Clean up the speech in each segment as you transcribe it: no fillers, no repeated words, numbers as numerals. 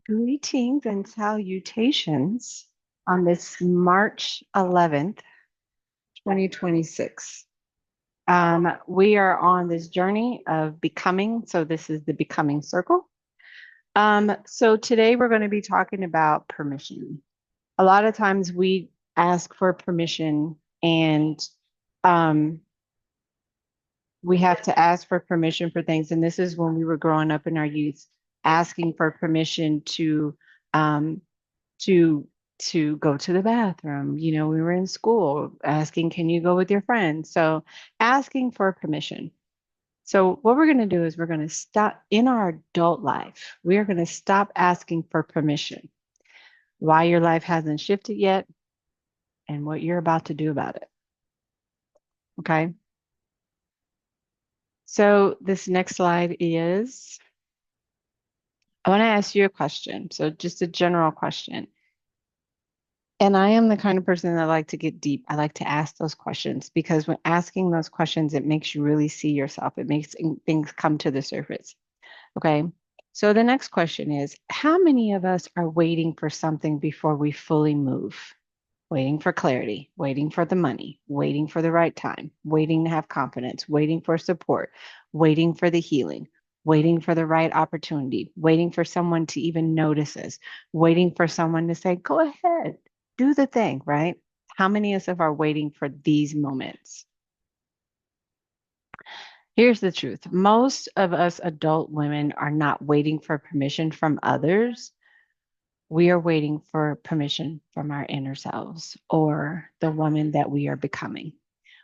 Greetings and salutations on this March 11th, 2026. We are on this journey of becoming. So, this is the Becoming Circle. So, today we're going to be talking about permission. A lot of times we ask for permission and um, we have to ask for permission for things. And this is when we were growing up in our youth, asking for permission um, to to go to the bathroom. We were in school asking, can you go with your friends? So asking for permission. So what we're going to do is we're going to stop in our adult life. We are going to stop asking for permission. Why your life hasn't shifted yet and what you're about to do about it. Okay? So this next slide is I want to ask you a question. So just a general question. And I am the kind of person that I like to get deep. I like to ask those questions because when asking those questions, it makes you really see yourself. It makes things come to the surface. Okay. So the next question is, how many of us are waiting for something before we fully move? Waiting for clarity, waiting for the money, waiting for the right time, waiting to have confidence, waiting for support, waiting for the healing, waiting for the right opportunity, waiting for someone to even notice us, waiting for someone to say, go ahead, do the thing, right? How many of us are waiting for these moments? Here's the truth. Most of us adult women are not waiting for permission from others. We are waiting for permission from our inner selves or the woman that we are becoming.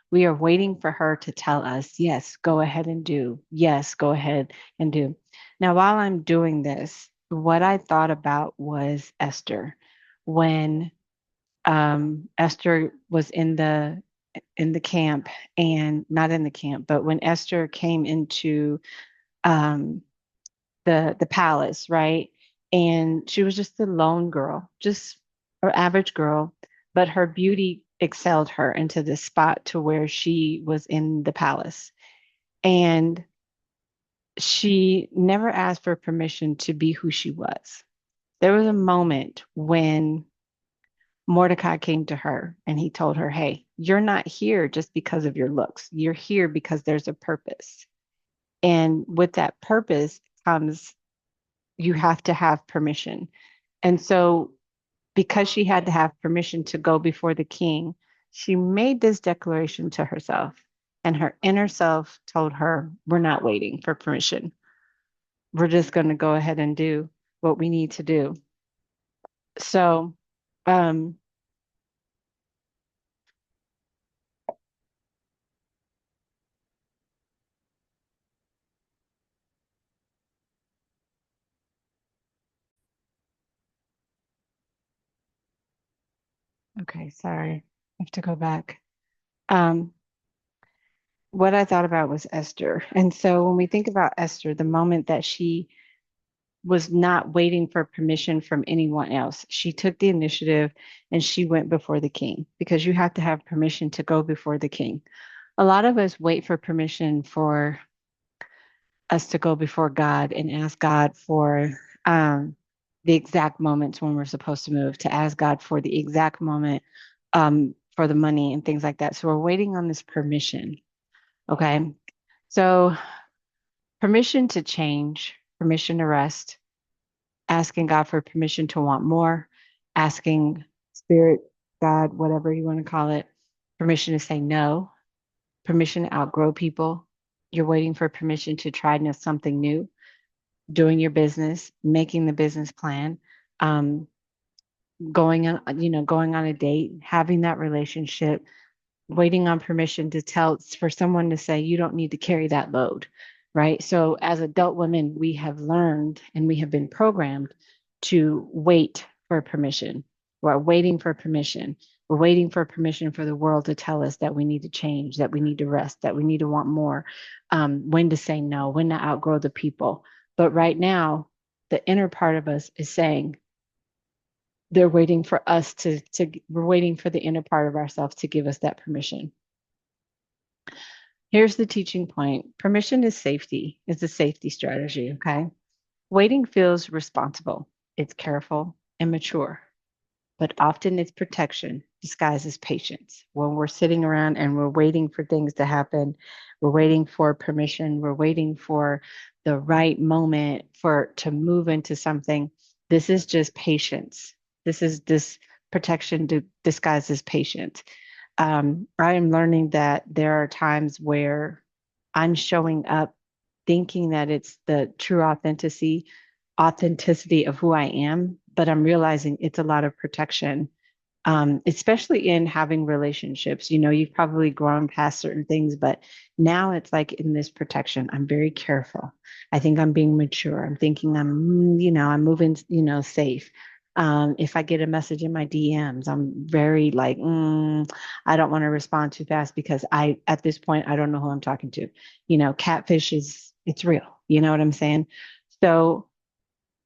We are waiting for her to tell us, yes, go ahead and do. Yes, go ahead and do. Now, while I'm doing this, what I thought about was Esther. When Esther was in the camp, and not in the camp, but when Esther came into um, the palace, right? And she was just a lone girl, just an average girl, but her beauty excelled her into this spot to where she was in the palace. And she never asked for permission to be who she was. There was a moment when Mordecai came to her and he told her, hey, you're not here just because of your looks. You're here because there's a purpose. And with that purpose comes you have to have permission. And so, because she had to have permission to go before the king, she made this declaration to herself. And her inner self told her, we're not waiting for permission. We're just going to go ahead and do what we need to do. So, um, okay, sorry, I have to go back. Um, what I thought about was Esther. And so when we think about Esther, the moment that she was not waiting for permission from anyone else. She took the initiative and she went before the king because you have to have permission to go before the king. A lot of us wait for permission for us to go before God and ask God for the exact moments when we're supposed to move, to ask God for the exact moment for the money and things like that. So we're waiting on this permission. Okay. So permission to change, permission to rest, asking God for permission to want more, asking Spirit, God, whatever you want to call it, permission to say no, permission to outgrow people. You're waiting for permission to try something new, doing your business, making the business plan, um, going on a date, having that relationship, waiting on permission to tell for someone to say you don't need to carry that load, right? So as adult women, we have learned and we have been programmed to wait for permission. We're waiting for permission. We're waiting for permission for the world to tell us that we need to change, that we need to rest, that we need to want more, when to say no, when to outgrow the people. But right now, the inner part of us is saying, they're waiting for us we're waiting for the inner part of ourselves to give us that permission. Here's the teaching point. Permission is safety, is a safety strategy, okay? Waiting feels responsible. it's careful and mature, but often it's protection disguised as patience. When we're sitting around and we're waiting for things to happen, we're waiting for permission, we're waiting for the right moment for to move into something. This is just patience. This is this protection disguised as patience. I am learning that there are times where I'm showing up thinking that it's the true authenticity of who I am, but I'm realizing it's a lot of protection, especially in having relationships. You know, you've probably grown past certain things, but now it's like in this protection, I'm very careful. I think I'm being mature. I'm thinking I'm moving, safe. If I get a message in my DMs, I'm very like, I don't want to respond too fast because at this point, I don't know who I'm talking to. Catfish it's real. You know what I'm saying? So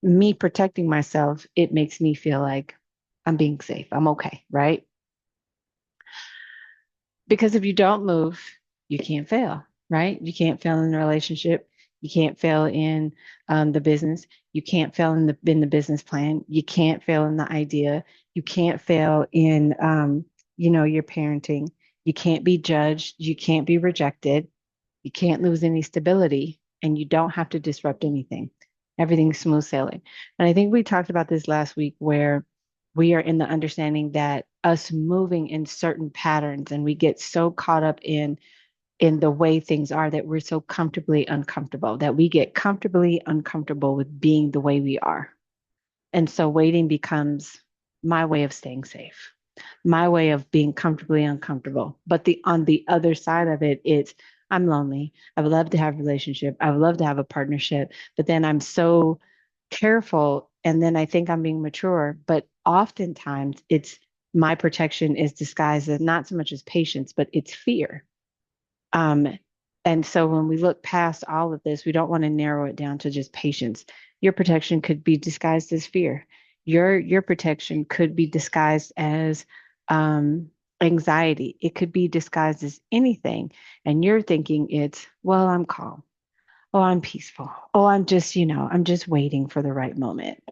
me protecting myself, it makes me feel like I'm being safe. I'm okay, right? Because if you don't move, you can't fail, right? You can't fail in a relationship. You can't fail in the business. You can't fail in the business plan. You can't fail in the idea. You can't fail in your parenting. You can't be judged. You can't be rejected. You can't lose any stability, and you don't have to disrupt anything. Everything's smooth sailing. And I think we talked about this last week where we are in the understanding that us moving in certain patterns and we get so caught up in the way things are that we're so comfortably uncomfortable, that we get comfortably uncomfortable with being the way we are. And so waiting becomes my way of staying safe, my way of being comfortably uncomfortable. But the on the other side of it, it's I'm lonely. I would love to have a relationship. I would love to have a partnership, but then I'm so careful and then I think I'm being mature. But oftentimes it's my protection is disguised as not so much as patience, but it's fear. Um, and so when we look past all of this, we don't want to narrow it down to just patience. Your protection could be disguised as fear. Your protection could be disguised as anxiety. It could be disguised as anything. And you're thinking it's, well, I'm calm. Oh, I'm peaceful. Oh, I'm just waiting for the right moment.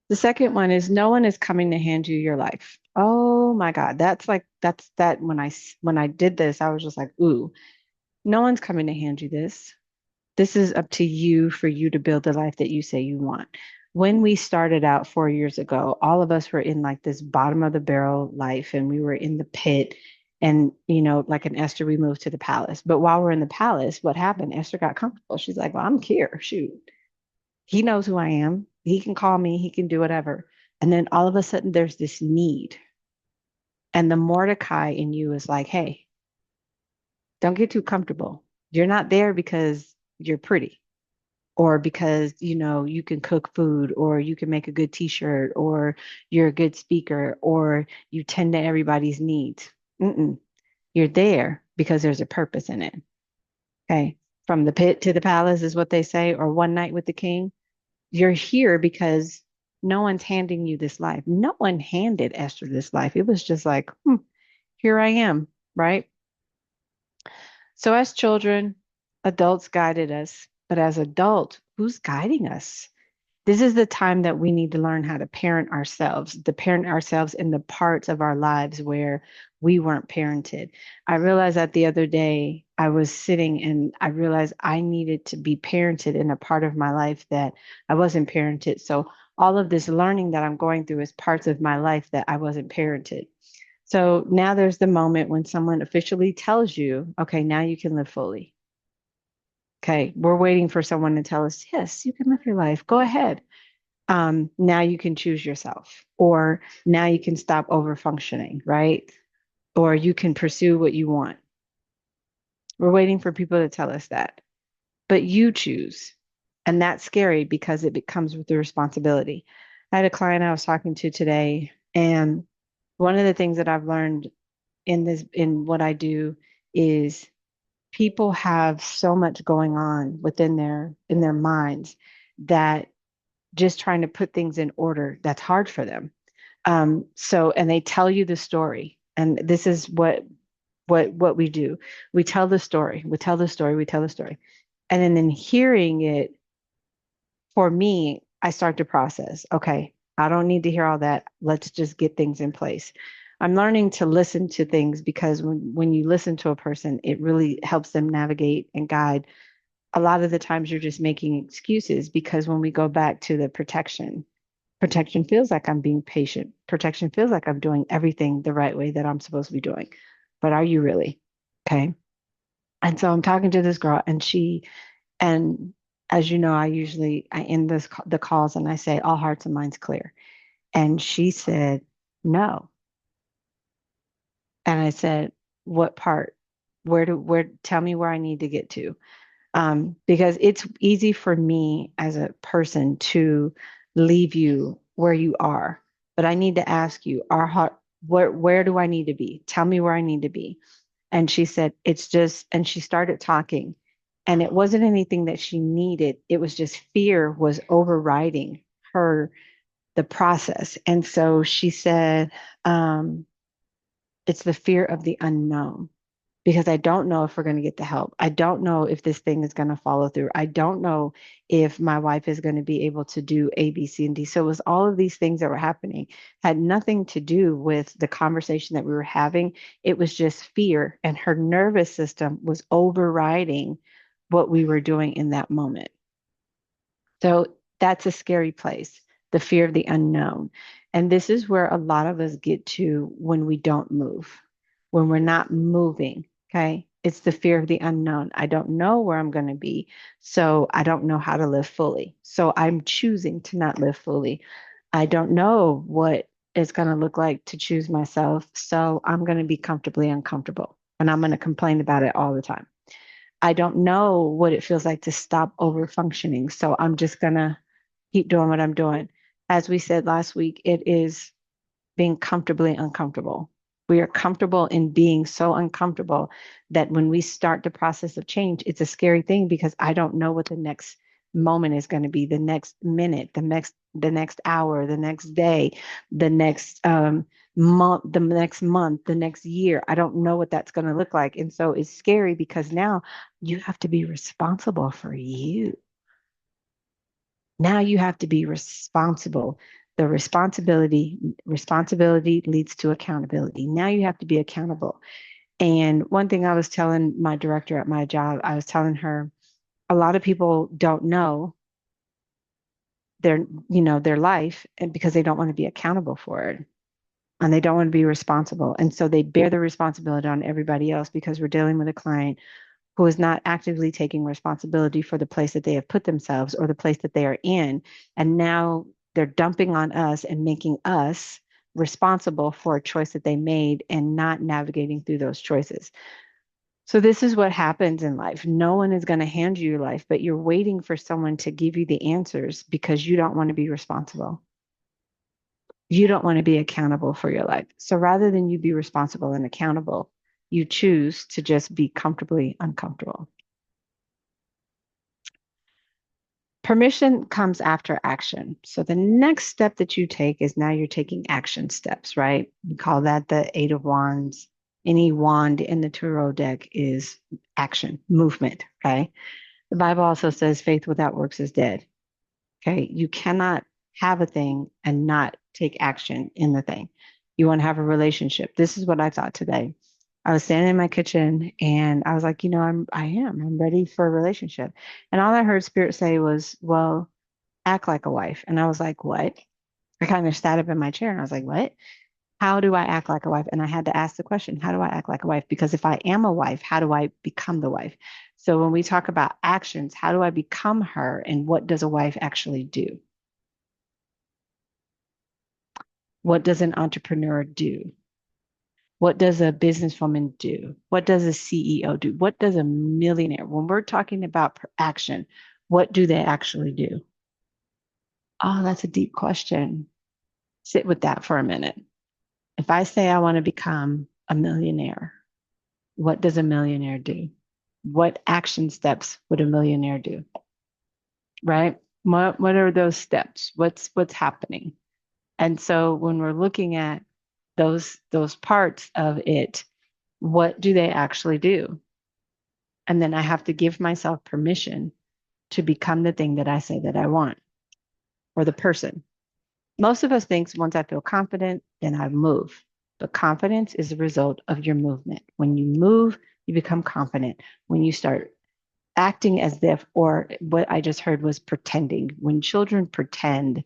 The second one is no one is coming to hand you your life. Oh my God. That's that when I did this, I was just like, ooh, no one's coming to hand you this. This is up to you for you to build the life that you say you want. When we started out 4 years ago, all of us were in like this bottom of the barrel life and we were in the pit. And, like an Esther, we moved to the palace. But while we're in the palace, what happened? Esther got comfortable. She's like, well, I'm here. Shoot. He knows who I am. He can call me. He can do whatever. And then all of a sudden, there's this need. And the Mordecai in you is like, hey, don't get too comfortable. You're not there because you're pretty or because, you can cook food or you can make a good t-shirt or you're a good speaker or you tend to everybody's needs. Mm-mm. You're there because there's a purpose in it. Okay. From the pit to the palace is what they say, or one night with the king. You're here because no one's handing you this life. No one handed Esther this life. It was just like, here I am, right? So as children, adults guided us, but as adults, who's guiding us? This is the time that we need to learn how to parent ourselves in the parts of our lives where we weren't parented. I realized that the other day I was sitting and I realized I needed to be parented in a part of my life that I wasn't parented. So all of this learning that I'm going through is parts of my life that I wasn't parented. So now there's the moment when someone officially tells you, okay, now you can live fully. Okay, we're waiting for someone to tell us, yes, you can live your life. Go ahead. Now you can choose yourself, or now you can stop over functioning, right? Or you can pursue what you want. We're waiting for people to tell us that, but you choose. And that's scary because it becomes with the responsibility. I had a client I was talking to today, and one of the things that I've learned in what I do is people have so much going on within in their minds that just trying to put things in order, that's hard for them. And they tell you the story, and this is what we do. We tell the story, we tell the story, we tell the story. And then in hearing it, for me, I start to process. Okay, I don't need to hear all that. Let's just get things in place. I'm learning to listen to things because when you listen to a person, it really helps them navigate and guide. A lot of the times you're just making excuses because when we go back to the protection, protection feels like I'm being patient. Protection feels like I'm doing everything the right way that I'm supposed to be doing. But are you really? Okay. And so I'm talking to this girl and as you know, I end the calls and I say, all hearts and minds clear. And she said, no. And I said, what part? Tell me where I need to get to. Because it's easy for me as a person to leave you where you are. But I need to ask you, where do I need to be? Tell me where I need to be. And she said, it's just, and she started talking. And it wasn't anything that she needed. It was just fear was overriding her, the process. And so she said, um, it's the fear of the unknown because I don't know if we're going to get the help. I don't know if this thing is going to follow through. I don't know if my wife is going to be able to do A, B, C, and D. So it was all of these things that were happening, had nothing to do with the conversation that we were having. It was just fear, and her nervous system was overriding what we were doing in that moment. So that's a scary place, the fear of the unknown. And this is where a lot of us get to when we don't move, when we're not moving. Okay. It's the fear of the unknown. I don't know where I'm going to be. So I don't know how to live fully. So I'm choosing to not live fully. I don't know what it's going to look like to choose myself. So I'm going to be comfortably uncomfortable and I'm going to complain about it all the time. I don't know what it feels like to stop over functioning. So I'm just going to keep doing what I'm doing. As we said last week, it is being comfortably uncomfortable. We are comfortable in being so uncomfortable that when we start the process of change, it's a scary thing because I don't know what the next moment is going to be, the next minute, the next hour, the next day, the next month, the next year. I don't know what that's going to look like. And so it's scary because now you have to be responsible for you. Now you have to be responsible. The responsibility leads to accountability. Now you have to be accountable. And one thing I was telling my director at my job, I was telling her a lot of people don't know their life and because they don't want to be accountable for it and they don't want to be responsible. And so they bear the responsibility on everybody else because we're dealing with a client who is not actively taking responsibility for the place that they have put themselves or the place that they are in. And now they're dumping on us and making us responsible for a choice that they made and not navigating through those choices. So, this is what happens in life. No one is going to hand you your life, but you're waiting for someone to give you the answers because you don't want to be responsible. You don't want to be accountable for your life. So, rather than you be responsible and accountable, you choose to just be comfortably uncomfortable. Permission comes after action. So the next step that you take is now you're taking action steps, right? We call that the Eight of Wands. Any wand in the tarot deck is action, movement, okay? The Bible also says faith without works is dead, okay? You cannot have a thing and not take action in the thing. You want to have a relationship. This is what I thought today. I was standing in my kitchen and I was like, I'm ready for a relationship. And all I heard Spirit say was, well, act like a wife. And I was like, what? I kind of sat up in my chair and I was like, what? How do I act like a wife? And I had to ask the question, how do I act like a wife? Because if I am a wife, how do I become the wife? So when we talk about actions, how do I become her? And what does a wife actually do? What does an entrepreneur do? What does a businesswoman do? What does a CEO do? What does a millionaire? When we're talking about action, what do they actually do? Oh, that's a deep question. Sit with that for a minute. If I say I want to become a millionaire, what does a millionaire do? What action steps would a millionaire do? Right? What are those steps? What's happening? And so when we're looking at those parts of it, what do they actually do? And then I have to give myself permission to become the thing that I say that I want, or the person. Most of us think once I feel confident, then I move. But confidence is a result of your movement. When you move, you become confident. When you start acting as if, or what I just heard was pretending. When children pretend,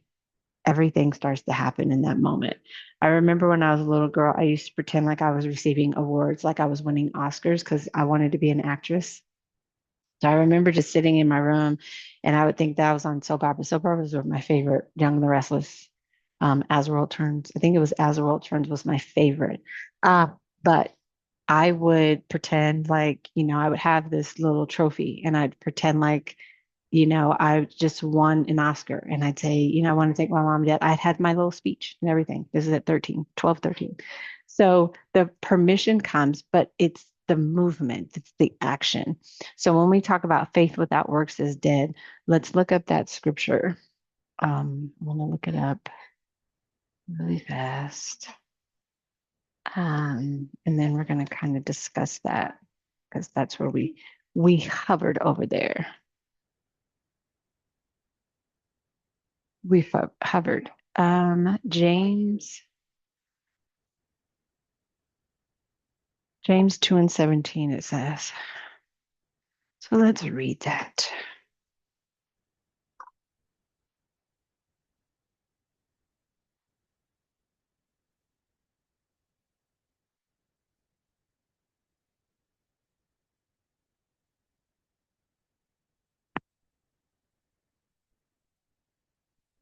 everything starts to happen in that moment. I remember when I was a little girl, I used to pretend like I was receiving awards, like I was winning Oscars because I wanted to be an actress. So I remember just sitting in my room and I would think that I was on soap operas. Soap operas were my favorite. Young and the Restless, As the World Turns. I think it was As the World Turns was my favorite. But I would pretend like, I would have this little trophy and I'd pretend like, I just won an Oscar and I'd say, I want to thank my mom and dad. I'd had my little speech and everything. This is at 13, 12, 13. So the permission comes, but it's the movement, it's the action. So when we talk about faith without works is dead, let's look up that scripture. I want to look it up really fast. And then we're going to kind of discuss that because that's where we hovered over there. We hovered. James 2 and 17, it says. So let's read that.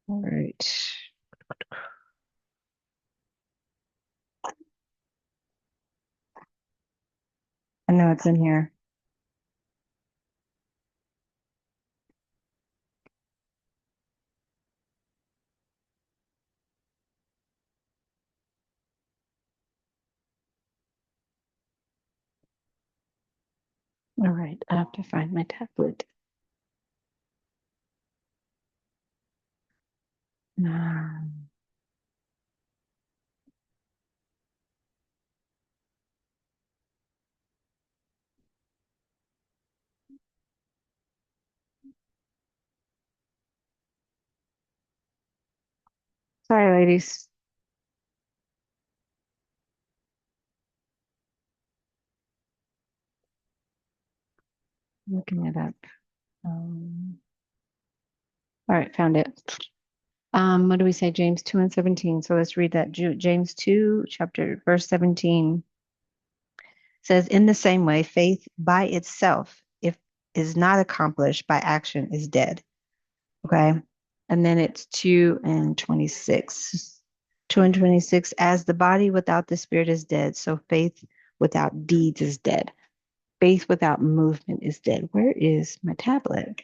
All right. I know it's in here. All right. I have to find my tablet. Um, Sorry, ladies. Looking it up. All right, found it. What do we say? James 2 and 17. So let's read that. James 2, chapter verse 17 says, in the same way, faith by itself, if is not accomplished by action, is dead. Okay. And then it's 2 and 26. 2 and 26, as the body without the spirit is dead, so faith without deeds is dead. Faith without movement is dead. Where is my tablet?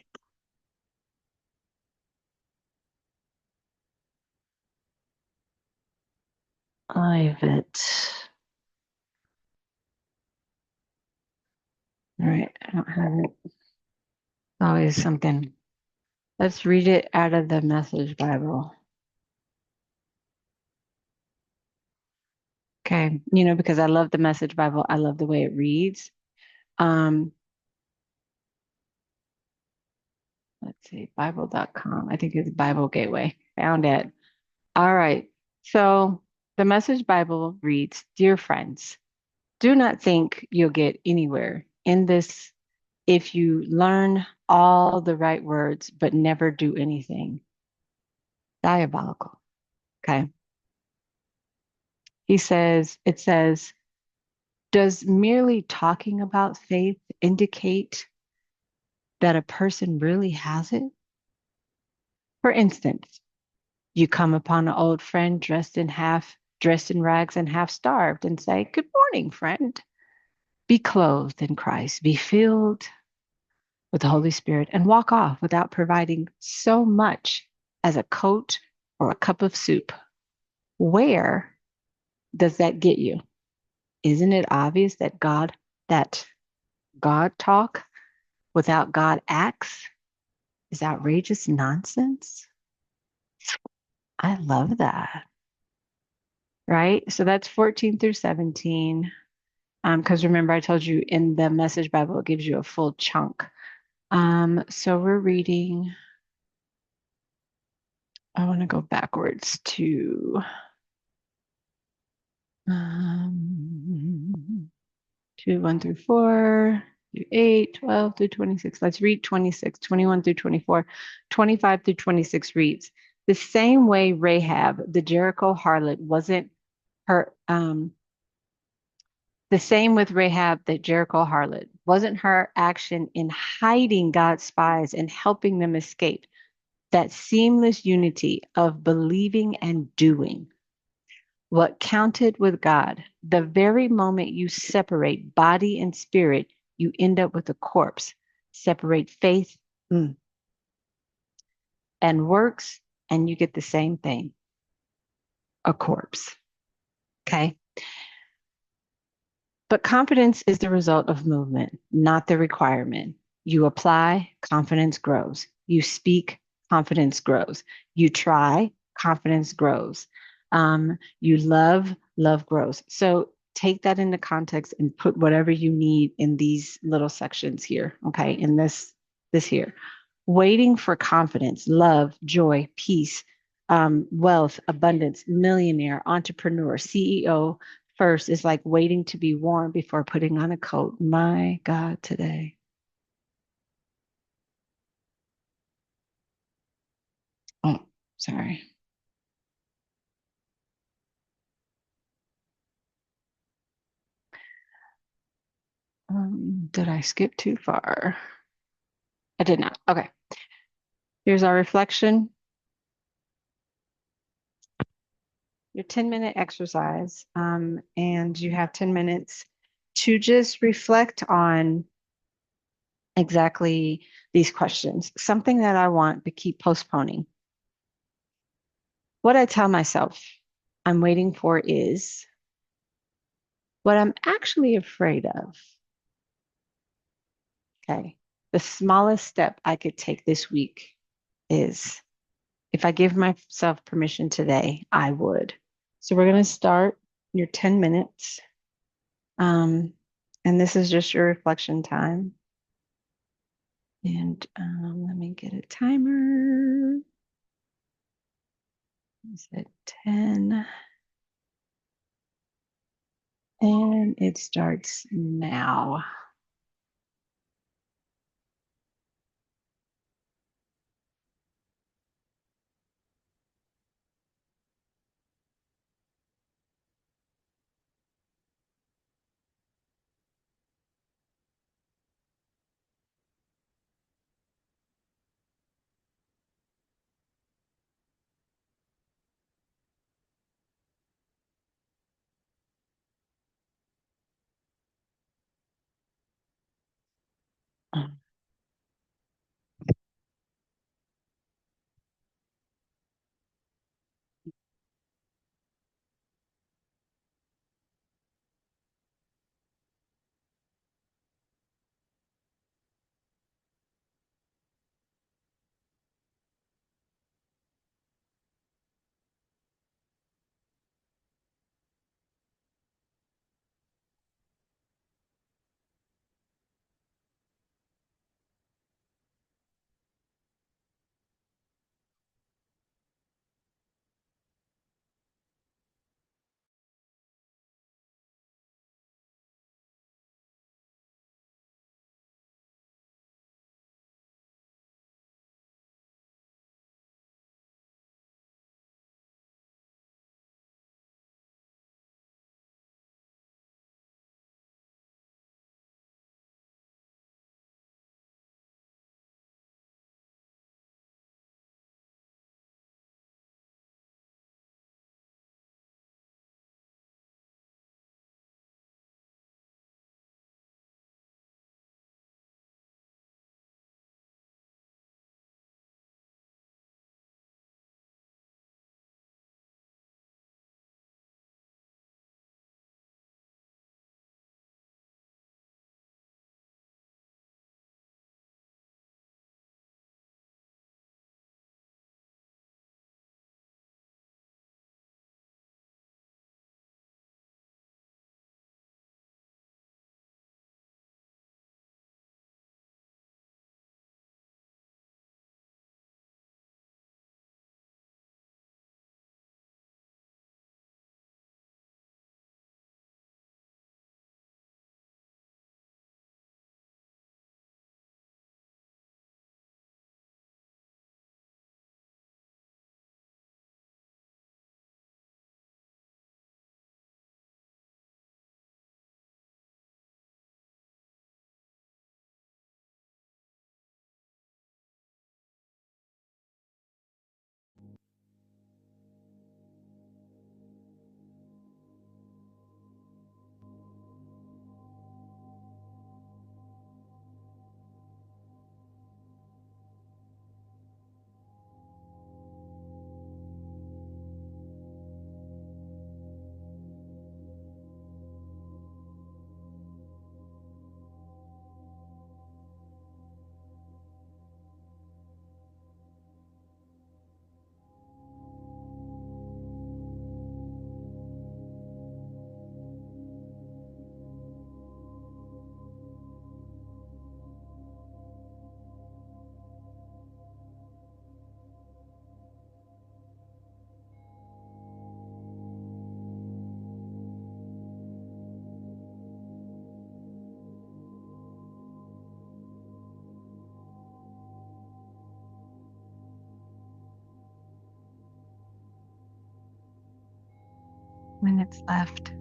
Ivet. All right, I don't have it. Always something. Let's read it out of the Message Bible. Okay, because I love the Message Bible. I love the way it reads. Um, let's see, Bible.com. I think it's Bible Gateway. Found it. All right. So the Message Bible reads, dear friends, do not think you'll get anywhere in this if you learn all the right words but never do anything. Diabolical. Okay. It says, does merely talking about faith indicate that a person really has it? For instance, you come upon an old friend dressed in rags and half starved and say, good morning, friend. Be clothed in Christ, be filled with the Holy Spirit, and walk off without providing so much as a coat or a cup of soup. Where does that get you? Isn't it obvious that God talk without God acts is outrageous nonsense? I love that. Right? So that's 14 through 17. Because remember, I told you in the Message Bible, it gives you a full chunk. So we're reading, I want to go backwards to um, 1 through 4, through 8, 12 through 26. Let's read 26, 21 through 24, 25 through 26 reads, the same way Rahab, the Jericho harlot, wasn't her, the same with Rahab, the Jericho harlot, wasn't her action in hiding God's spies and helping them escape. That seamless unity of believing and doing what counted with God. The very moment you separate body and spirit, you end up with a corpse. Separate faith and works, and you get the same thing, a corpse. Okay. But confidence is the result of movement, not the requirement. You apply, confidence grows. You speak, confidence grows. You try, confidence grows. You love, love grows. So take that into context and put whatever you need in these little sections here. Okay, in this here. Waiting for confidence, love, joy, peace, wealth, abundance, millionaire, entrepreneur, CEO, first is like waiting to be warm before putting on a coat. My God, today. Oh, sorry. Did I skip too far? I did not. Okay. Here's our reflection. Your 10-minute exercise. And you have 10 minutes to just reflect on exactly these questions. Something that I want to keep postponing. What I tell myself I'm waiting for is what I'm actually afraid of. Okay. The smallest step I could take this week is if I give myself permission today, I would. So we're going to start your 10 minutes. Um, and this is just your reflection time. And let me get a timer. Is it 10? And it starts now. minutes left.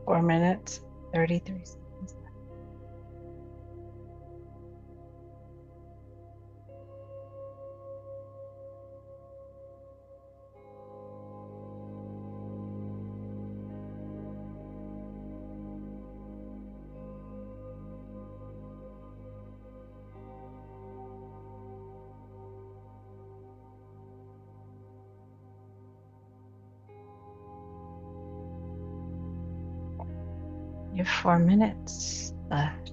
Four minutes, 33 seconds. You have 4 minutes left.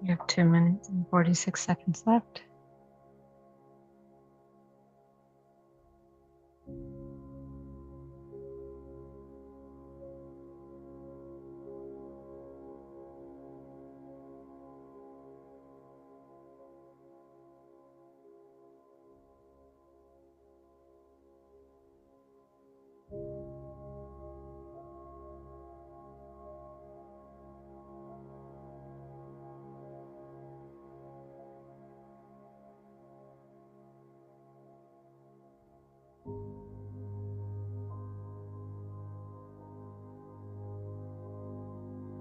You have 2 minutes and 46 seconds left.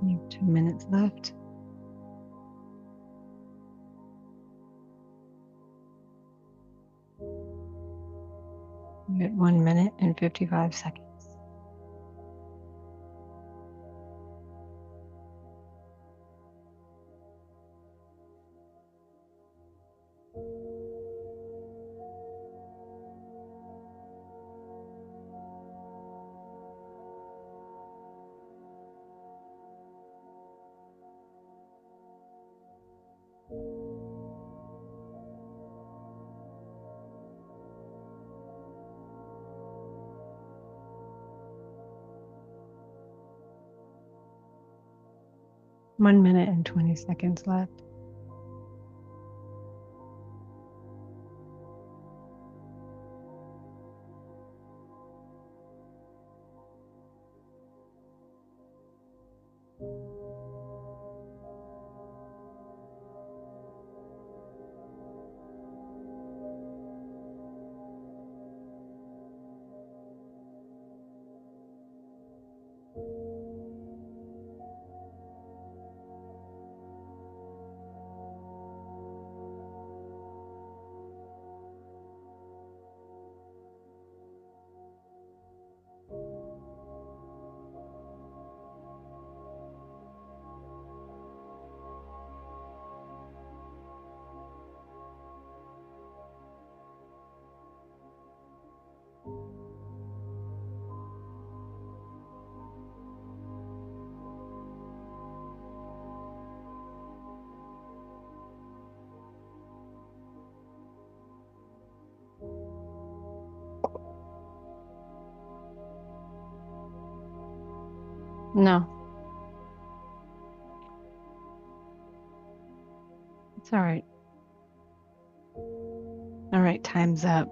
You have 2 minutes left. You get 1 minute and 55 seconds. One minute and 20 seconds left. No, it's all right. All right, time's up.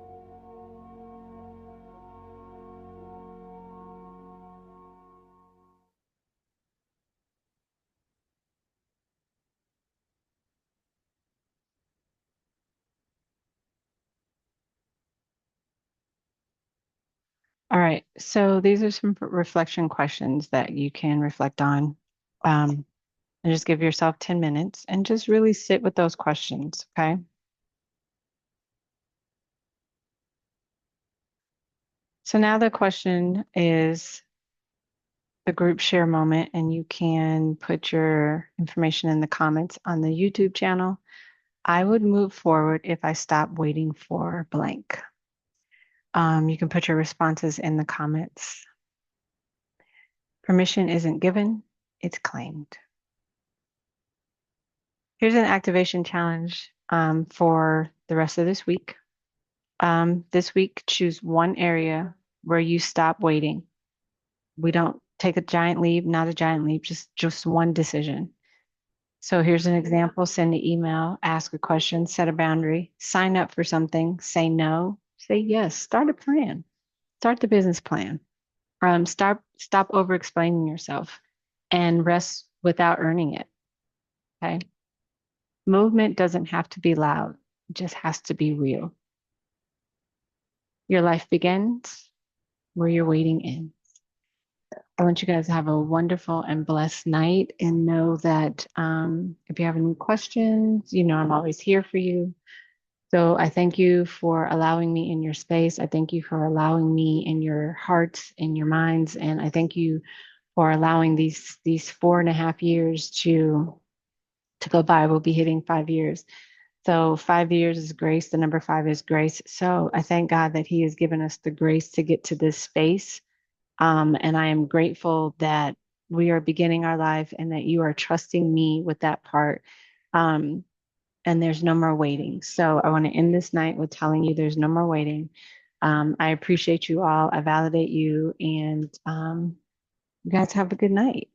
All right, so these are some reflection questions that you can reflect on. And just give yourself 10 minutes and just really sit with those questions, okay? So now the question is the group share moment, and you can put your information in the comments on the YouTube channel. I would move forward if I stop waiting for blank. You can put your responses in the comments. Permission isn't given, it's claimed. Here's an activation challenge for the rest of this week. This week, choose one area where you stop waiting. We don't take a giant leap, not a giant leap, just one decision. So here's an example: send an email, ask a question, set a boundary, sign up for something, say no, say yes, start a plan, start the business plan. Stop over explaining yourself and rest without earning it. Okay. Movement doesn't have to be loud, it just has to be real. Your life begins where you're waiting ends. I want you guys to have a wonderful and blessed night, and know that if you have any questions, you know I'm always here for you. So I thank you for allowing me in your space. I thank you for allowing me in your hearts, in your minds, and I thank you for allowing these 4.5 years to go by. We'll be hitting 5 years. So 5 years is grace. The number five is grace. So I thank God that He has given us the grace to get to this space. And I am grateful that we are beginning our life and that you are trusting me with that part. Um, and there's no more waiting. So I want to end this night with telling you there's no more waiting. I appreciate you all. I validate you. And you guys have a good night.